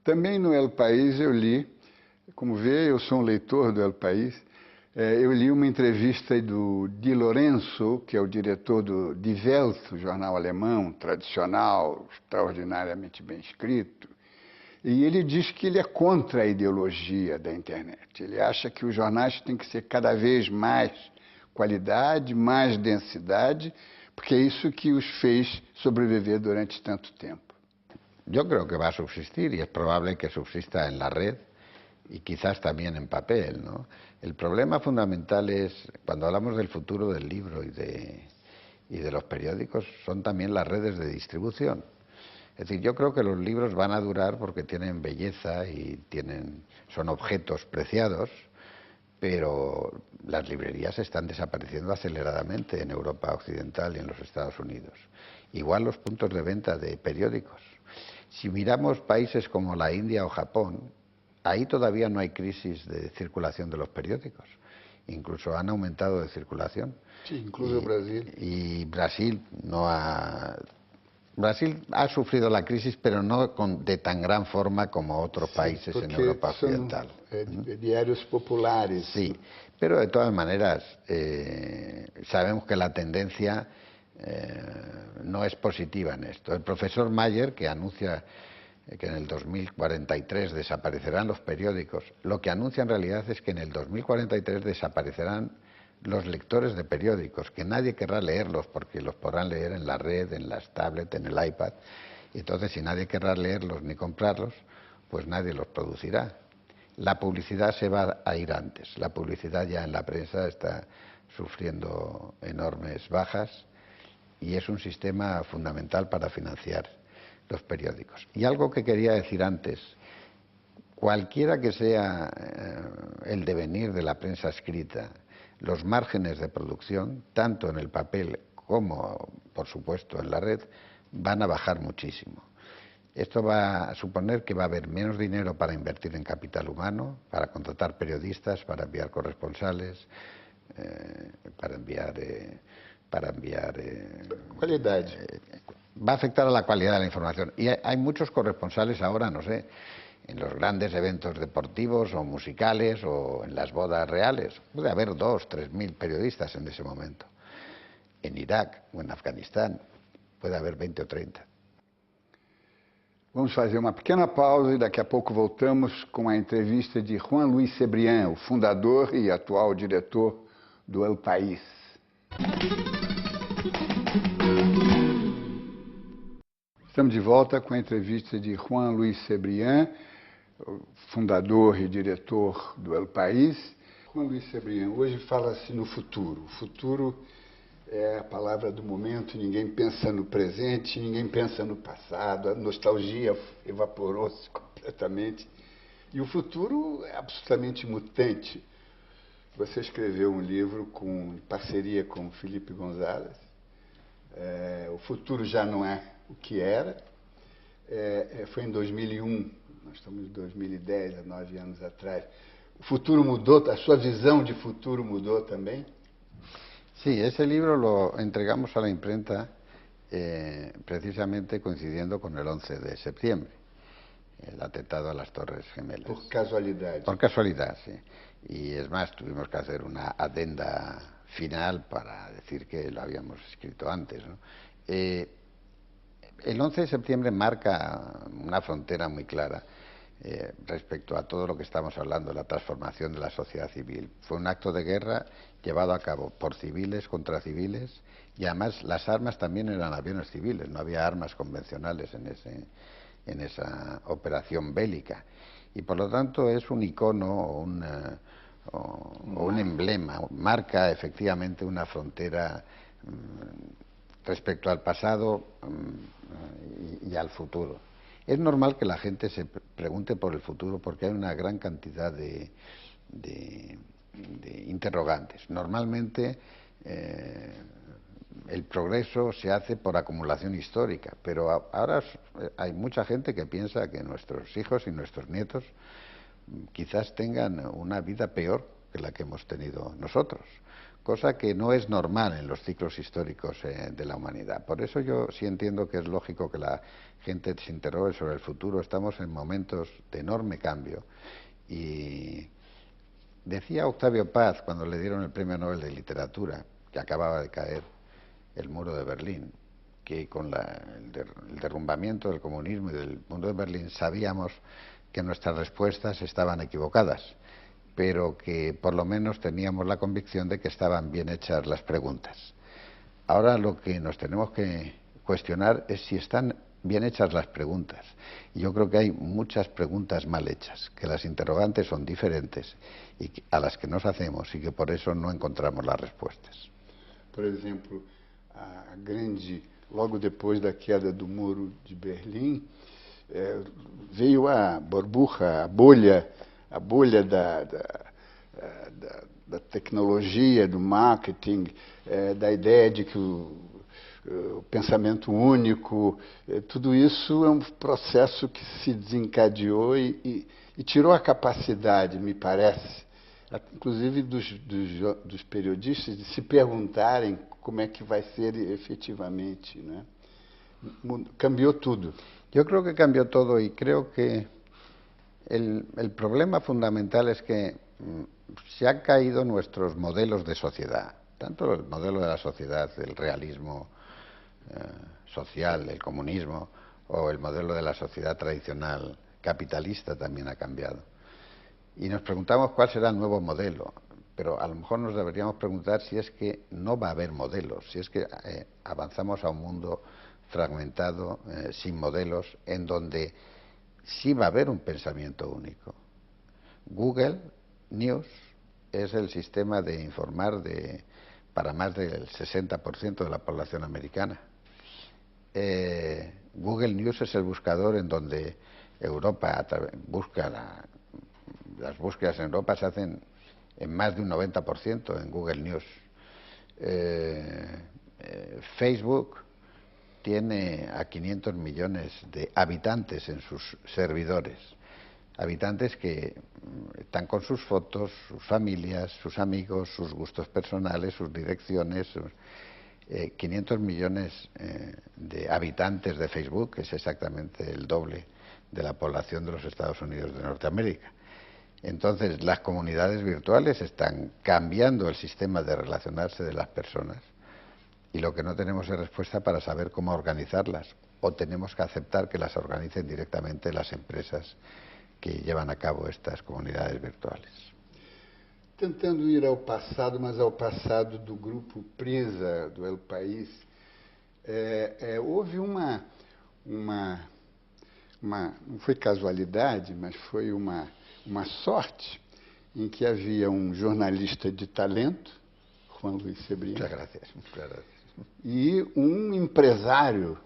Também no El País eu li, como vê, eu sou um leitor do El País, eu li uma entrevista do Di Lorenzo, que é o diretor do Die Welt, o jornal alemão, tradicional, extraordinariamente bem escrito, e ele diz que ele é contra a ideologia da internet. Ele acha que os jornais têm que ser cada vez mais qualidade, mais densidade, porque é isso que os fez sobreviver durante tanto tempo. Yo creo que va a subsistir y es probable que subsista en la red y quizás también en papel, ¿no? El problema fundamental es, cuando hablamos del futuro del libro y de los periódicos, son también las redes de distribución. Es decir, yo creo que los libros van a durar porque tienen belleza y son objetos preciados, pero las librerías están desapareciendo aceleradamente en Europa Occidental y en los Estados Unidos. Igual los puntos de venta de periódicos. Si miramos países como la India o Japón, ahí todavía no hay crisis de circulación de los periódicos. Incluso han aumentado de circulación. Sí, incluso Brasil. Y Brasil Brasil ha sufrido la crisis, pero no de tan gran forma como otros países en Europa Occidental. Diarios populares. Sí, pero de todas maneras sabemos que la tendencia no es positiva en esto. El profesor Mayer, que anuncia que en el 2043 desaparecerán los periódicos, lo que anuncia en realidad es que en el 2043 desaparecerán los lectores de periódicos, que nadie querrá leerlos porque los podrán leer en la red, en las tablets, en el iPad. Y entonces, si nadie querrá leerlos ni comprarlos, pues nadie los producirá. La publicidad se va a ir antes. La publicidad ya en la prensa está sufriendo enormes bajas y es un sistema fundamental para financiar los periódicos. Y algo que quería decir antes, cualquiera que sea el devenir de la prensa escrita, los márgenes de producción, tanto en el papel como, por supuesto, en la red, van a bajar muchísimo. Esto va a suponer que va a haber menos dinero para invertir en capital humano, para contratar periodistas, para enviar corresponsales, para enviar calidad. Va a afectar a la calidad de la información. Y hay muchos corresponsales ahora, no sé, en los grandes eventos deportivos o musicales o en las bodas reales. Puede haber 2.000, 3.000 periodistas en ese momento. En Irak o en Afganistán puede haber 20 o 30. Vamos fazer uma pequena pausa e daqui a pouco voltamos com a entrevista de Juan Luis Cebrián, o fundador e atual diretor do El País. Estamos de volta com a entrevista de Juan Luis Cebrián, fundador e diretor do El País. Juan Luis Cebrián, hoje fala-se no futuro. O futuro é a palavra do momento, ninguém pensa no presente, ninguém pensa no passado, a nostalgia evaporou-se completamente. E o futuro é absolutamente mutante. Você escreveu um livro em parceria com Felipe González. O futuro já não é o que era. Foi em 2001, nós estamos em 2010, há 9 anos atrás. O futuro mudou, a sua visão de futuro mudou também? Sí, ese libro lo entregamos a la imprenta precisamente coincidiendo con el 11 de septiembre, el atentado a las Torres Gemelas. Por casualidad. Por casualidad, sí. Y es más, tuvimos que hacer una adenda final para decir que lo habíamos escrito antes, ¿no? El 11 de septiembre marca una frontera muy clara respecto a todo lo que estamos hablando, la transformación de la sociedad civil. Fue un acto de guerra llevado a cabo por civiles contra civiles y además las armas también eran aviones civiles, no había armas convencionales en esa operación bélica. Y por lo tanto es un icono o un emblema, marca efectivamente una frontera respecto al pasado y al futuro. Es normal que la gente se pregunte por el futuro porque hay una gran cantidad de interrogantes. Normalmente el progreso se hace por acumulación histórica, pero ahora hay mucha gente que piensa que nuestros hijos y nuestros nietos quizás tengan una vida peor que la que hemos tenido nosotros, cosa que no es normal en los ciclos históricos de la humanidad. Por eso yo sí entiendo que es lógico que la gente se interrogue sobre el futuro. Estamos en momentos de enorme cambio. Y decía Octavio Paz, cuando le dieron el Premio Nobel de Literatura, que acababa de caer el muro de Berlín, que con el derrumbamiento del comunismo y del muro de Berlín sabíamos que nuestras respuestas estaban equivocadas, pero que por lo menos teníamos la convicción de que estaban bien hechas las preguntas. Ahora lo que nos tenemos que cuestionar es si están bien hechas las preguntas. Y yo creo que hay muchas preguntas mal hechas, que las interrogantes son diferentes y a las que nos hacemos y que por eso no encontramos las respuestas. Por exemplo, logo depois da queda do muro de Berlim, veio a burbuja, a bolha da tecnologia, do marketing, da ideia de que o pensamento único, tudo isso é um processo que se desencadeou e tirou a capacidade, me parece, inclusive dos periodistas, de se perguntarem como é que vai ser efetivamente, né? Cambió todo. Yo creo que cambió todo y creo que el problema fundamental es que se han caído nuestros modelos de sociedad, tanto el modelo de la sociedad, el realismo social, el comunismo, o el modelo de la sociedad tradicional capitalista también ha cambiado. Y nos preguntamos cuál será el nuevo modelo, pero a lo mejor nos deberíamos preguntar si es que no va a haber modelos, si es que avanzamos a un mundo fragmentado, sin modelos, en donde sí va a haber un pensamiento único. Google News es el sistema de informar para más del 60% de la población americana. Google News es el buscador en donde Europa busca las búsquedas en Europa se hacen en más de un 90% en Google News. Facebook tiene a 500 millones de habitantes en sus servidores, habitantes que están con sus fotos, sus familias, sus amigos, sus gustos personales, sus direcciones. 500 millones de habitantes de Facebook, que es exactamente el doble de la población de los Estados Unidos de Norteamérica. Entonces, las comunidades virtuales están cambiando el sistema de relacionarse de las personas y lo que no tenemos es respuesta para saber cómo organizarlas, o tenemos que aceptar que las organicen directamente las empresas que llevan a cabo estas comunidades virtuales. Tentando ir ao passado, mas ao passado do grupo Prisa, do El País, houve não foi casualidade, mas foi uma sorte em que havia um jornalista de talento, Juan Luis Cebrián, e um empresário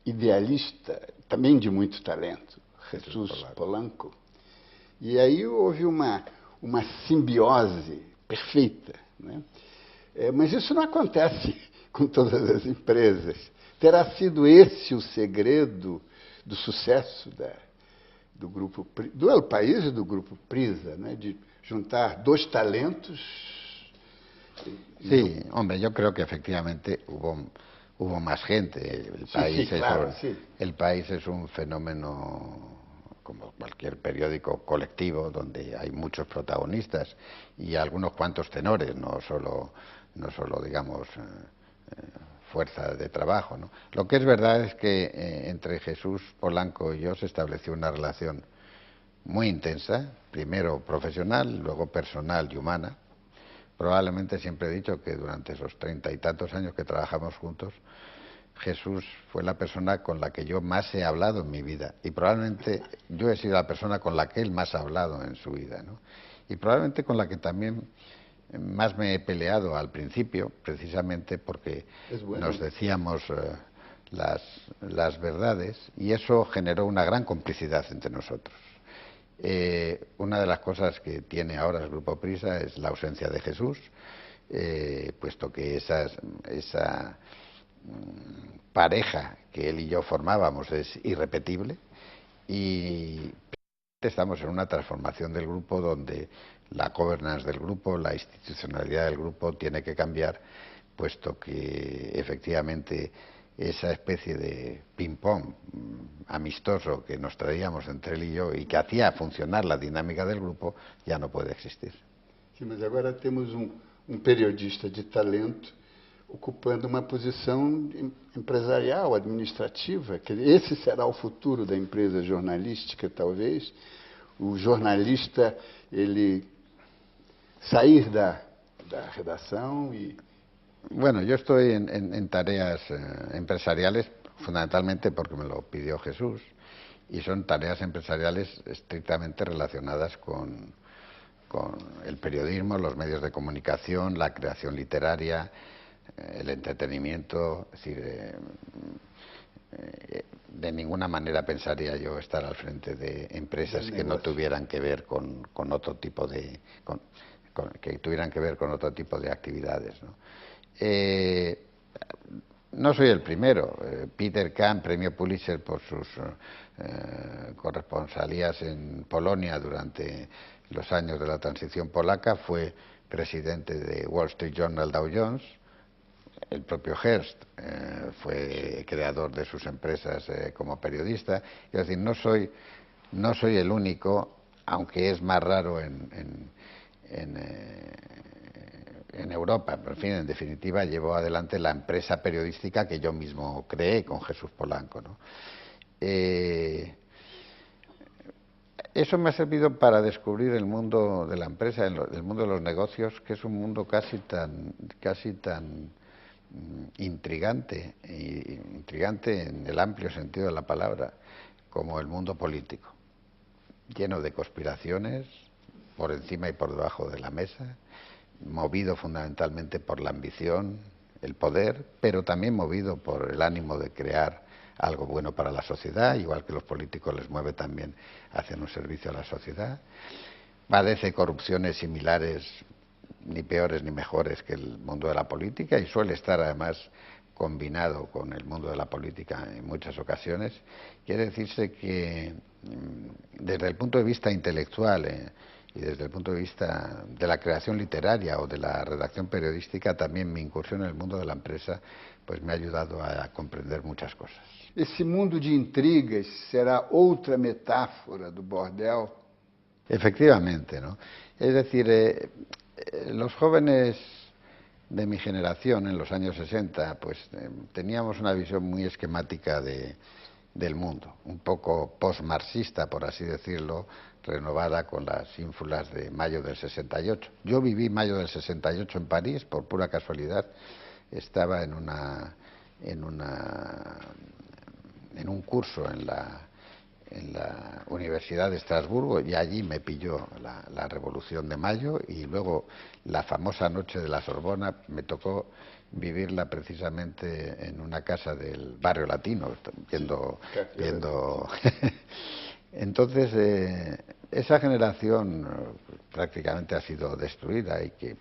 idealista, também de muito talento, Jesús Polanco. E aí houve uma simbiose perfeita, né? Mas isso não acontece com todas as empresas. Terá sido esse o segredo do sucesso do grupo do El País e do grupo Prisa, né? De juntar dois talentos. Sí, hombre, yo creo que efectivamente hubo más gente. El País es un fenómeno como cualquier periódico colectivo donde hay muchos protagonistas y algunos cuantos tenores, no solo digamos fuerza de trabajo, ¿no? Lo que es verdad es que entre Jesús Polanco y yo se estableció una relación muy intensa, primero profesional, luego personal y humana. Probablemente siempre he dicho que durante esos 30 y tantos años que trabajamos juntos, Jesús fue la persona con la que yo más he hablado en mi vida, y probablemente yo he sido la persona con la que él más ha hablado en su vida, ¿no? Y probablemente con la que también más me he peleado al principio, precisamente porque nos decíamos las verdades, y eso generó una gran complicidad entre nosotros. Una de las cosas que tiene ahora el Grupo Prisa es la ausencia de Jesús, puesto que esa pareja que él y yo formábamos es irrepetible, y Estamos en una transformación del grupo donde la governance del grupo, la institucionalidad del grupo tiene que cambiar, puesto que efectivamente esa especie de ping-pong amistoso que nos traíamos entre él y yo y que hacía funcionar la dinámica del grupo ya no puede existir. Sim, mas agora temos periodista de talento ocupando uma posição empresarial, administrativa. Esse será o futuro da empresa jornalística, talvez. O jornalista, ele sair da redação y... Bueno, yo estoy en tareas empresariales fundamentalmente porque me lo pidió Jesús, y son tareas empresariales estrictamente relacionadas con el periodismo, los medios de comunicación, la creación literaria, el entretenimiento. Es decir, de ninguna manera pensaría yo estar al frente de empresas que no tuvieran que ver con otro tipo de que tuvieran que ver con otro tipo de actividades, ¿no? No soy el primero. Peter Kahn, premio Pulitzer por sus corresponsalías en Polonia durante los años de la transición polaca, fue presidente de Wall Street Journal Dow Jones. El propio Hearst fue creador de sus empresas como periodista. Es decir, no soy el único, aunque es más raro en Europa, pero en fin, en definitiva, llevó adelante la empresa periodística que yo mismo creé con Jesús Polanco, ¿no? Eso me ha servido para descubrir el mundo de la empresa, el mundo de los negocios, que es un mundo casi tan intrigante en el amplio sentido de la palabra, como el mundo político, lleno de conspiraciones por encima y por debajo de la mesa, movido fundamentalmente por la ambición, el poder, pero también movido por el ánimo de crear algo bueno para la sociedad, igual que los políticos les mueve también hacia un servicio a la sociedad. Padece corrupciones similares, ni peores ni mejores, que el mundo de la política, y suele estar además combinado con el mundo de la política en muchas ocasiones. Quiere decirse que desde el punto de vista intelectual y desde el punto de vista de la creación literaria o de la redacción periodística, también mi incursión en el mundo de la empresa pues me ha ayudado a comprender muchas cosas. Esse mundo de intrigas será outra metáfora do bordel? Efectivamente, ¿no? Es decir, los jóvenes de mi generación en los años 60 pues teníamos una visión muy esquemática del mundo, un poco post-marxista, por así decirlo, renovada con las ínfulas de mayo del 68. Yo viví mayo del 68 en París, por pura casualidad. Estaba en un curso en la Universidad de Estrasburgo, y allí me pilló la Revolución de Mayo, y luego la famosa noche de la Sorbona me tocó vivirla precisamente en una casa del barrio latino, viendo Entonces, esa generación prácticamente ha sido destruida, y que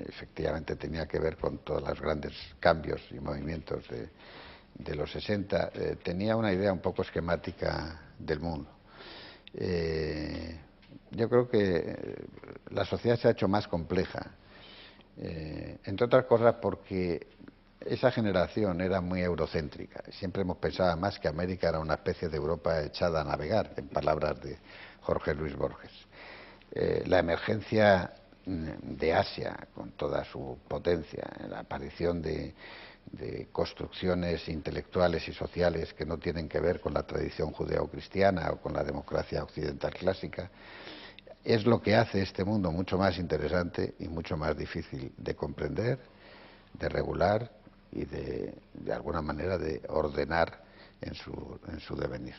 efectivamente tenía que ver con todos los grandes cambios y movimientos de los 60, tenía una idea un poco esquemática del mundo. Yo creo que la sociedad se ha hecho más compleja, entre otras cosas porque esa generación era muy eurocéntrica. Siempre hemos pensado más que América era una especie de Europa echada a navegar, en palabras de Jorge Luis Borges. La emergencia de Asia, con toda su potencia, la aparición de construcciones intelectuales y sociales que no tienen que ver con la tradición judeocristiana o con la democracia occidental clásica, es lo que hace este mundo mucho más interesante y mucho más difícil de comprender, de regular y de alguna manera de ordenar en su devenir.